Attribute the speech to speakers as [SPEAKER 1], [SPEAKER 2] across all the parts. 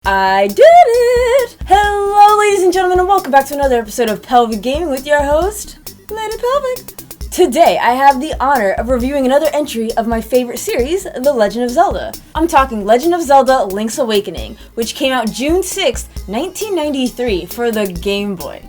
[SPEAKER 1] I did it! Hello ladies and gentlemen and welcome back to another episode of Pelvic Gaming with your host, Lady Pelvic. Today I have the honor of reviewing another entry of my favorite series, The Legend of Zelda. I'm talking Legend of Zelda Link's Awakening, which came out June 6th, 1993 for the Game Boy.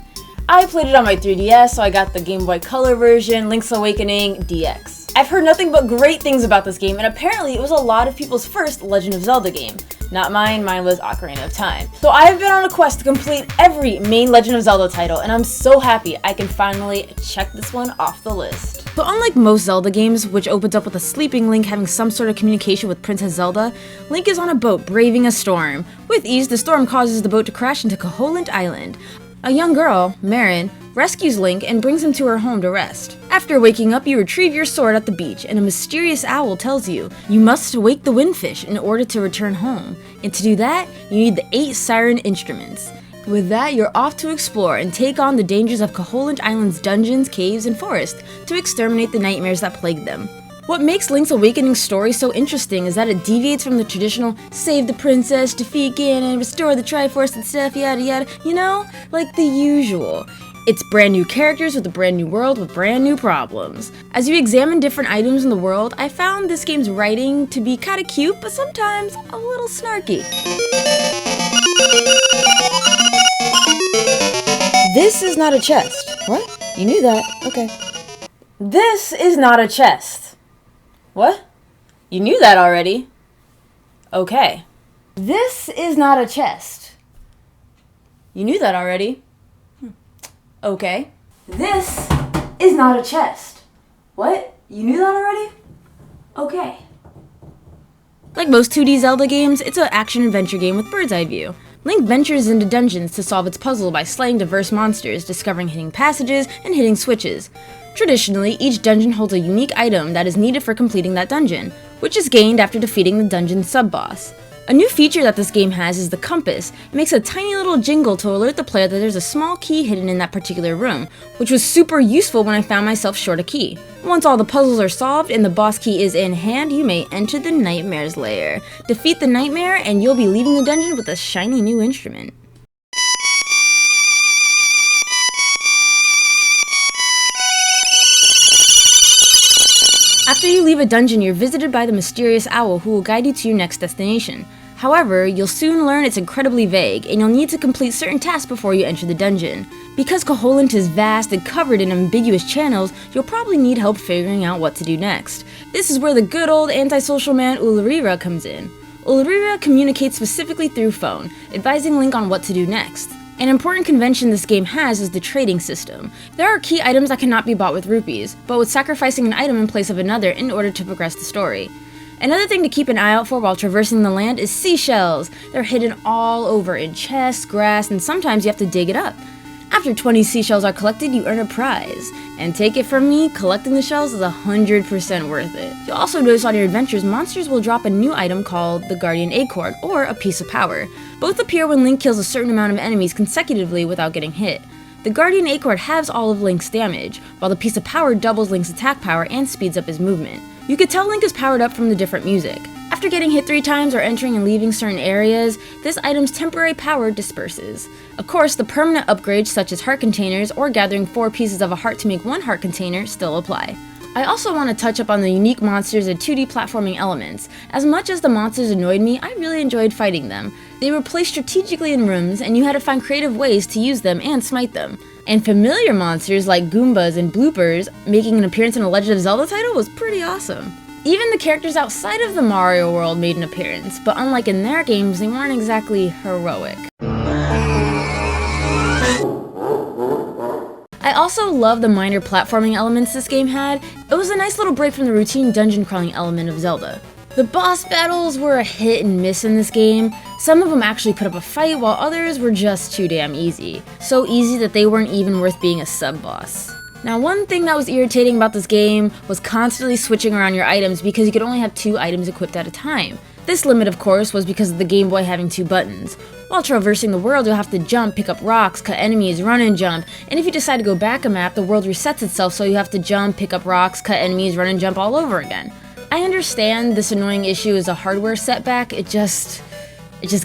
[SPEAKER 1] I played it on my 3DS, so I got the Game Boy Color version, Link's Awakening DX. I've heard nothing but great things about this game, and apparently it was a lot of people's first Legend of Zelda game. Not mine was Ocarina of Time. So I've been on a quest to complete every main Legend of Zelda title, and I'm so happy I can finally check this one off the list. So unlike most Zelda games, which opens up with a sleeping Link having some sort of communication with Princess Zelda, Link is on a boat braving a storm. With ease, the storm causes the boat to crash into Koholint Island. A young girl, Marin, rescues Link and brings him to her home to rest. After waking up, you retrieve your sword at the beach, and a mysterious owl tells you must wake the windfish in order to return home. And to do that, you need the 8 siren instruments. With that, you're off to explore and take on the dangers of Koholint Island's dungeons, caves, and forest to exterminate the nightmares that plague them. What makes Link's Awakening story so interesting is that it deviates from the traditional save the princess, defeat Ganon, restore the Triforce and stuff, yada yada, like the usual. It's brand new characters with a brand new world with brand new problems. As you examine different items in the world, I found this game's writing to be kinda cute, but sometimes a little snarky. This is not a chest. What? You knew that. Okay. This is not a chest. What? You knew that already. Okay. This is not a chest. You knew that already. Okay. This is not a chest. What? You knew that already? Okay. Like most 2D Zelda games, it's an action-adventure game with bird's eye view. Link ventures into dungeons to solve its puzzle by slaying diverse monsters, discovering hidden passages, and hitting switches. Traditionally, each dungeon holds a unique item that is needed for completing that dungeon, which is gained after defeating the dungeon's sub-boss. A new feature that this game has is the compass. It makes a tiny little jingle to alert the player that there's a small key hidden in that particular room, which was super useful when I found myself short a key. Once all the puzzles are solved and the boss key is in hand, you may enter the Nightmare's lair. Defeat the Nightmare and you'll be leaving the dungeon with a shiny new instrument. After you leave a dungeon, you're visited by the mysterious owl who will guide you to your next destination. However, you'll soon learn it's incredibly vague, and you'll need to complete certain tasks before you enter the dungeon. Because Koholint is vast and covered in ambiguous channels, you'll probably need help figuring out what to do next. This is where the good old antisocial man Ulrira comes in. Ulrira communicates specifically through phone, advising Link on what to do next. An important convention this game has is the trading system. There are key items that cannot be bought with rupees, but with sacrificing an item in place of another in order to progress the story. Another thing to keep an eye out for while traversing the land is seashells. They're hidden all over in chests, grass, and sometimes you have to dig it up. After 20 seashells are collected, you earn a prize. And take it from me, collecting the shells is 100% worth it. You'll also notice on your adventures, monsters will drop a new item called the Guardian Acorn, or a Piece of Power. Both appear when Link kills a certain amount of enemies consecutively without getting hit. The Guardian Acorn halves all of Link's damage, while the Piece of Power doubles Link's attack power and speeds up his movement. You could tell Link is powered up from the different music. After getting hit 3 times or entering and leaving certain areas, this item's temporary power disperses. Of course, the permanent upgrades such as heart containers or gathering 4 pieces of a heart to make 1 heart container still apply. I also want to touch up on the unique monsters and 2D platforming elements. As much as the monsters annoyed me, I really enjoyed fighting them. They were placed strategically in rooms, and you had to find creative ways to use them and smite them. And familiar monsters like Goombas and Bloopers making an appearance in a Legend of Zelda title was pretty awesome. Even the characters outside of the Mario world made an appearance, but unlike in their games, they weren't exactly heroic. I also love the minor platforming elements this game had. It was a nice little break from the routine dungeon crawling element of Zelda. The boss battles were a hit and miss in this game. Some of them actually put up a fight, while others were just too damn easy. So easy that they weren't even worth being a sub-boss. Now, one thing that was irritating about this game was constantly switching around your items because you could only have 2 items equipped at a time. This limit, of course, was because of the Game Boy having 2 buttons. While traversing the world, you'll have to jump, pick up rocks, cut enemies, run and jump, and if you decide to go back a map, the world resets itself, so you have to jump, pick up rocks, cut enemies, run and jump all over again. I understand this annoying issue is a hardware setback, it just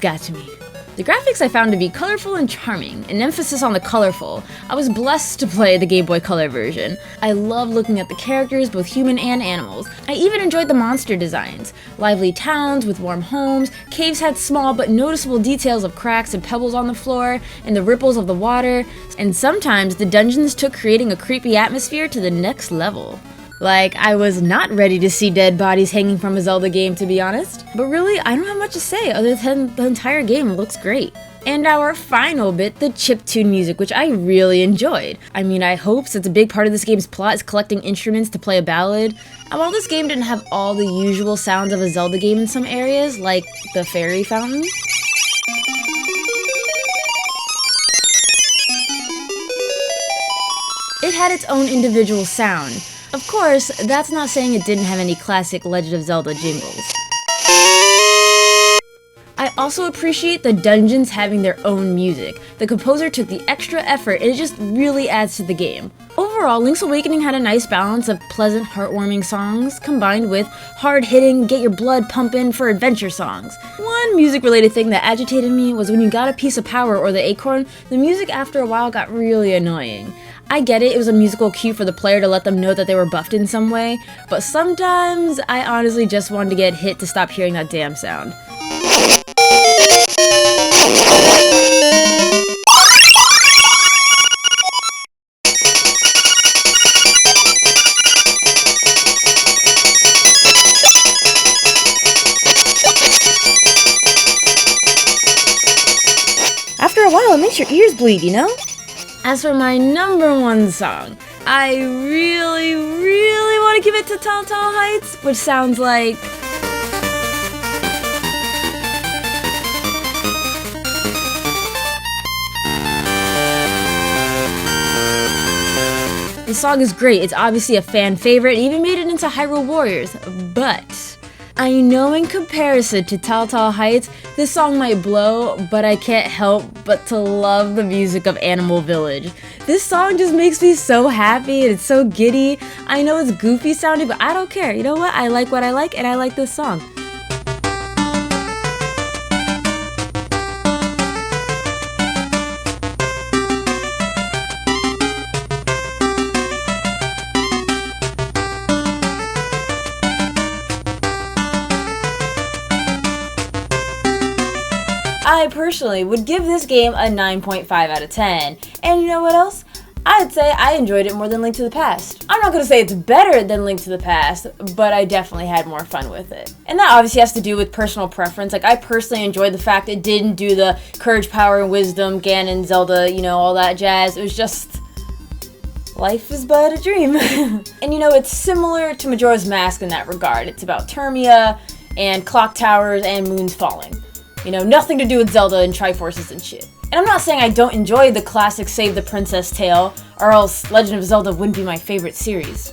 [SPEAKER 1] got to me. The graphics I found to be colorful and charming, an emphasis on the colorful. I was blessed to play the Game Boy Color version. I love looking at the characters, both human and animals. I even enjoyed the monster designs. Lively towns with warm homes, caves had small but noticeable details of cracks and pebbles on the floor, and the ripples of the water, and sometimes the dungeons took creating a creepy atmosphere to the next level. Like, I was not ready to see dead bodies hanging from a Zelda game, to be honest. But really, I don't have much to say other than the entire game looks great. And our final bit, the chiptune music, which I really enjoyed. I mean, I hope, since a big part of this game's plot is collecting instruments to play a ballad, and while this game didn't have all the usual sounds of a Zelda game in some areas, like the fairy fountain, it had its own individual sound. Of course, that's not saying it didn't have any classic Legend of Zelda jingles. I also appreciate the dungeons having their own music. The composer took the extra effort and it just really adds to the game. Overall, Link's Awakening had a nice balance of pleasant, heartwarming songs combined with hard-hitting, get your blood pumping for adventure songs. One music-related thing that agitated me was when you got a piece of power or the acorn, the music after a while got really annoying. I get it was a musical cue for the player to let them know that they were buffed in some way, but sometimes I honestly just wanted to get hit to stop hearing that damn sound. After a while, it makes your ears bleed, you know? As for my number one song, I really want to give it to Tall Tall Heights, which sounds like... The song is great, it's obviously a fan favorite, it even made it into Hyrule Warriors, but... I know in comparison to Tall Tall Heights, this song might blow, but I can't help but to love the music of Animal Village. This song just makes me so happy and it's so giddy. I know it's goofy sounding, but I don't care. You know what? I like what I like and I like this song. I personally would give this game a 9.5 out of 10. And you know what else? I'd say I enjoyed it more than Link to the Past. I'm not going to say it's better than Link to the Past, but I definitely had more fun with it. And that obviously has to do with personal preference. Like, I personally enjoyed the fact it didn't do the courage, power, and wisdom, Ganon, Zelda, you know, all that jazz. It was just... life is but a dream. And you know, it's similar to Majora's Mask in that regard. It's about Termia, and clock towers, and moons falling. You know, nothing to do with Zelda and Triforces and shit. And I'm not saying I don't enjoy the classic Save the Princess tale, or else Legend of Zelda wouldn't be my favorite series.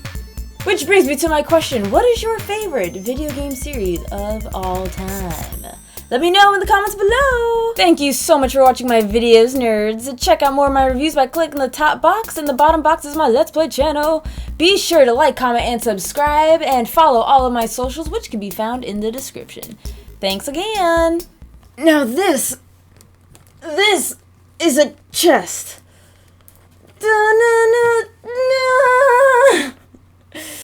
[SPEAKER 1] Which brings me to my question, what is your favorite video game series of all time? Let me know in the comments below! Thank you so much for watching my videos, nerds. Check out more of my reviews by clicking the top box, and the bottom box is my Let's Play channel. Be sure to like, comment, and subscribe, and follow all of my socials, which can be found in the description. Thanks again! Now this is a chest.